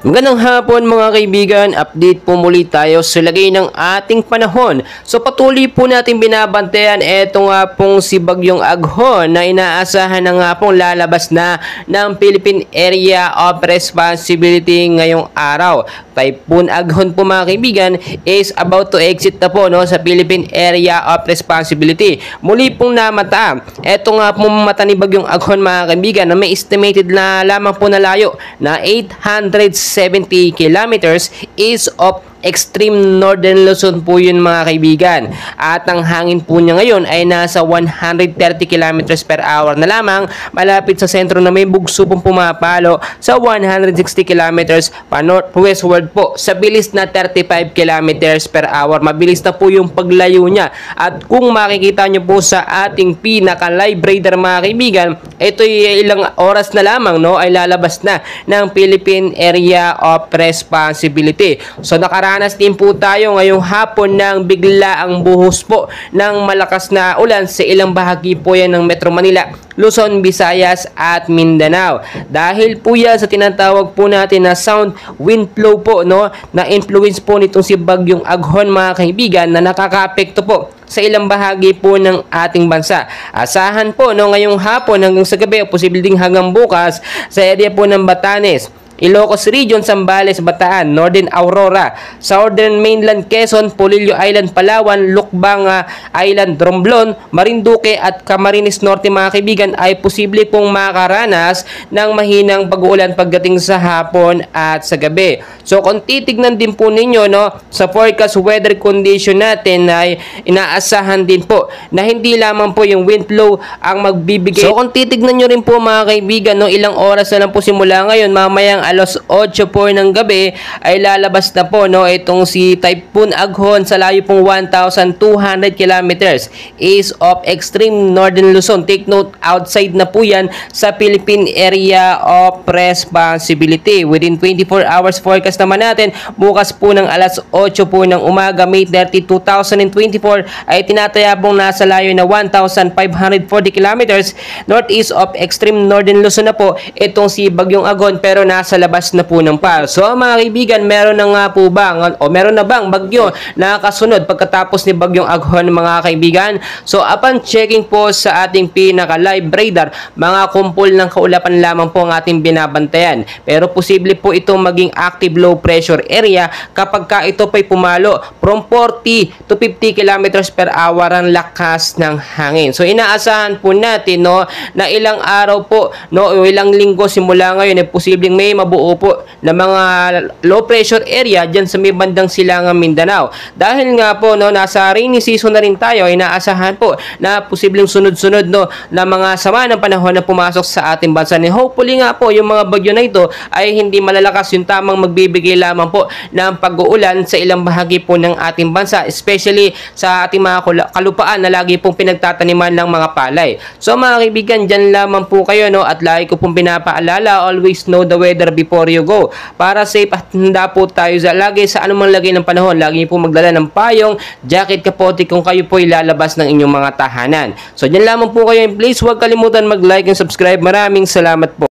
Magandang hapon mga kaibigan, update po muli tayo sa lagay ng ating panahon. So patuloy po natin binabantayan eto nga pong si Bagyong Aghon na inaasahan na nga pong lalabas na ng Philippine Area of Responsibility ngayong araw. Typhoon Aghon po mga kaibigan is about to exit na po sa Philippine Area of Responsibility. Muli pong namata, eto nga pong mata ni Bagyong Aghon mga kaibigan na may estimated na lamang po na layo na 870 kilometers is of extreme northern Luzon po yun mga kaibigan. At ang hangin po niya ngayon ay nasa 130 kilometers per hour na lamang, malapit sa sentro na may bugso pong pumapalo sa 160 kilometers pa northwestward po sa bilis na 35 kilometers per hour. Mabilis na po yung paglayo niya. At kung makikita nyo po sa ating pinaka live radar mga kaibigan, ito ay ilang oras na lamang ay lalabas na ng Philippine Area of Responsibility. So nakaranas din po tayo ngayong hapon ng bigla ang buhos po ng malakas na ulan sa ilang bahagi po yan ng Metro Manila, Luzon, Visayas at Mindanao. Dahil po yan sa tinatawag po natin na sound wind flow po na influence po nitong si Bagyong Aghon mga kaibigan na nakakaapekto po sa ilang bahagi po ng ating bansa. Asahan po ngayong hapon hanggang sa gabi, posible ding hanggang bukas sa area po ng Batanes, Ilocos Region, Zambales, Bataan, Northern Aurora, Southern Mainland Quezon, Polillo Island, Palawan, Lukbang Island, Romblon, Marinduque at Camarines Norte mga kaibigan ay posible pong makaranas ng mahinang pag-uulan pagdating sa hapon at sa gabi. So kung titignan din po ninyo sa forecast weather condition natin ay inaasahan din po na hindi lamang po yung wind flow ang magbibigay. So kung titignan nyo rin po mga kaibigan ilang oras na lang po simula ngayon, mamayang alas 8 po ng gabi ay lalabas na po itong si Typhoon Aghon sa layo pong 1,200 kilometers is of extreme northern Luzon. Take note, outside na po yan sa Philippine Area of Responsibility. Within 24 hours forecast naman natin, bukas po ng alas 8 po ng umaga, May 30, 2024 ay tinataya pong nasa layo na 1,540 kilometers northeast of extreme northern Luzon na po itong si Bagyong Aghon, pero nasa labas na po ng PAR. So mga kaibigan, meron na nga po ba o meron na bang bagyo na kasunod pagkatapos ni Bagyong Aghon mga kaibigan? So upon checking po sa ating pinaka live radar, mga kumpol ng kaulapan lamang po ang ating binabantayan. Pero posible po itong maging active low pressure area kapag ka ito pa'y pumalo from 40 to 50 kilometers per hour ang lakas ng hangin. So inaasahan po natin na ilang araw po o ilang linggo simula ngayon ay posibleng may mabuo po na mga low pressure area dyan sa may bandang silangang Mindanao. Dahil nga po nasa rainy season na rin tayo, ay naasahan po na posibleng sunod-sunod na mga sama ng panahon na pumasok sa ating bansa. And hopefully nga po yung mga bagyo na ito ay hindi malalakas, yung tamang magbibigay lamang po ng pag-uulan sa ilang bahagi po ng ating bansa, especially sa ating mga kalupaan na lagi pong pinagtataniman ng mga palay. So mga kaibigan, dyan lamang po kayo at lagi ko pong pinapaalala, always know the weather before you go. Para safe at handa po tayo lagi sa anumang lagay ng panahon. Lagi po magdala ng payong, jacket, kapote kung kayo po ilalabas ng inyong mga tahanan. So dyan lamang po kayo. Please huwag kalimutan mag-like and subscribe. Maraming salamat po.